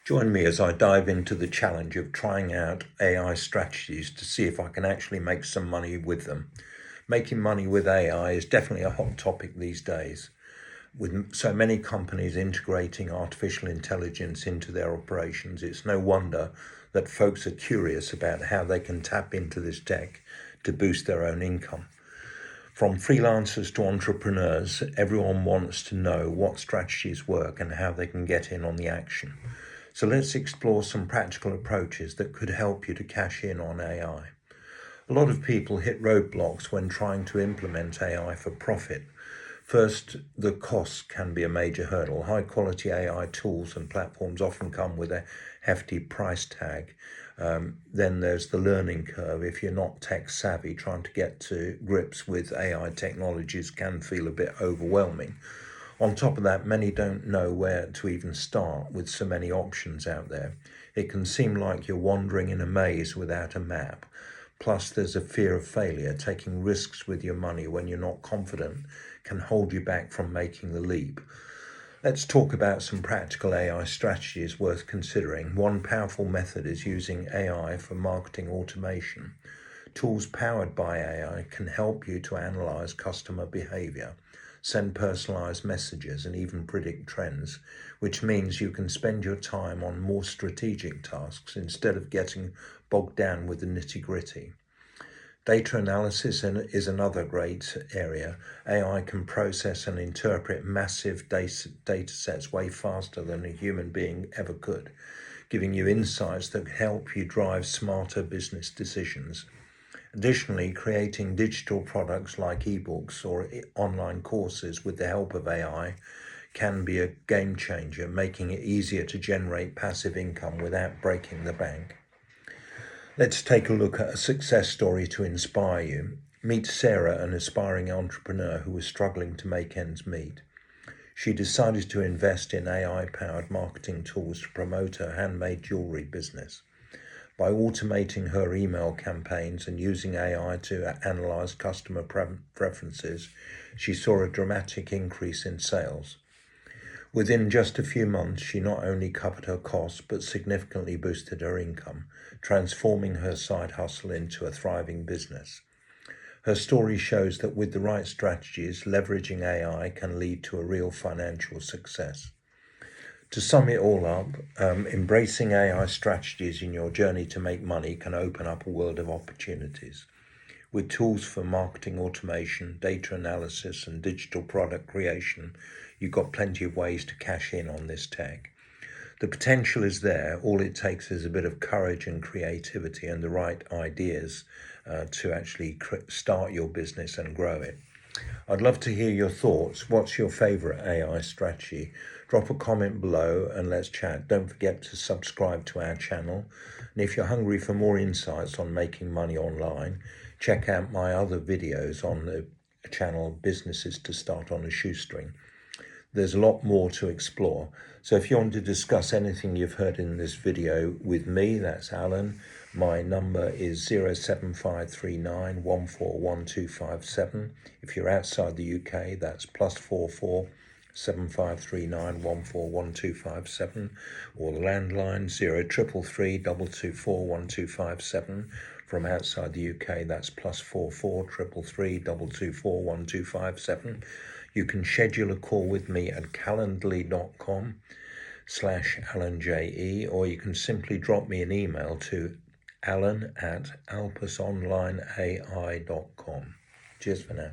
Join me as I dive into the challenge of trying out AI strategies to see if I can actually make some money with them. Making money with AI is definitely a hot topic these days. With so many companies integrating artificial intelligence into their operations, it's no wonder that folks are curious about how they can tap into this tech to boost their own income. From freelancers to entrepreneurs, everyone wants to know what strategies work and how they can get in on the action. So let's explore some practical approaches that could help you to cash in on AI. A lot of people hit roadblocks when trying to implement AI for profit. First, the costs can be a major hurdle. High quality AI tools and platforms often come with a hefty price tag. Then there's the learning curve. If you're not tech savvy, trying to get to grips with AI technologies can feel a bit overwhelming. On top of that, many don't know where to even start with so many options out there. It can seem like you're wandering in a maze without a map. Plus, there's a fear of failure. Taking risks with your money when you're not confident can hold you back from making the leap. Let's talk about some practical AI strategies worth considering. One powerful method is using AI for marketing automation. Tools powered by AI can help you to analyze customer behavior, send personalized messages, and even predict trends, which means you can spend your time on more strategic tasks instead of getting bogged down with the nitty-gritty. Data analysis is another great area. AI can process and interpret massive data sets way faster than a human being ever could, giving you insights that help you drive smarter business decisions. Additionally, creating digital products like ebooks or online courses with the help of AI can be a game changer, making it easier to generate passive income without breaking the bank. Let's take a look at a success story to inspire you. Meet Sarah, an aspiring entrepreneur who was struggling to make ends meet. She decided to invest in AI-powered marketing tools to promote her handmade jewelry business. By automating her email campaigns and using AI to analyze customer preferences, she saw a dramatic increase in sales. Within just a few months, she not only covered her costs, but significantly boosted her income, transforming her side hustle into a thriving business. Her story shows that with the right strategies, leveraging AI can lead to a real financial success. To sum it all up, embracing AI strategies in your journey to make money can open up a world of opportunities. With tools for marketing automation, data analysis, and digital product creation, you've got plenty of ways to cash in on this tech. The potential is there. All it takes is a bit of courage and creativity and the right ideas to actually start your business and grow it. I'd love to hear your thoughts. What's your favorite AI strategy? Drop a comment below and let's chat. Don't forget to subscribe to our channel. And if you're hungry for more insights on making money online, check out my other videos on the channel, Businesses to Start on a Shoestring. There's a lot more to explore. So if you want to discuss anything you've heard in this video with me, that's Alan. My number is 07539 141257. If you're outside the UK, that's +44 7539 141257, or the landline 0333 224 1257. From outside the UK, that's +44 333 224 1257. You can schedule a call with me at calendly.com/AlanJE, or you can simply drop me an email to alan@alpusonlineai.com. Cheers for now.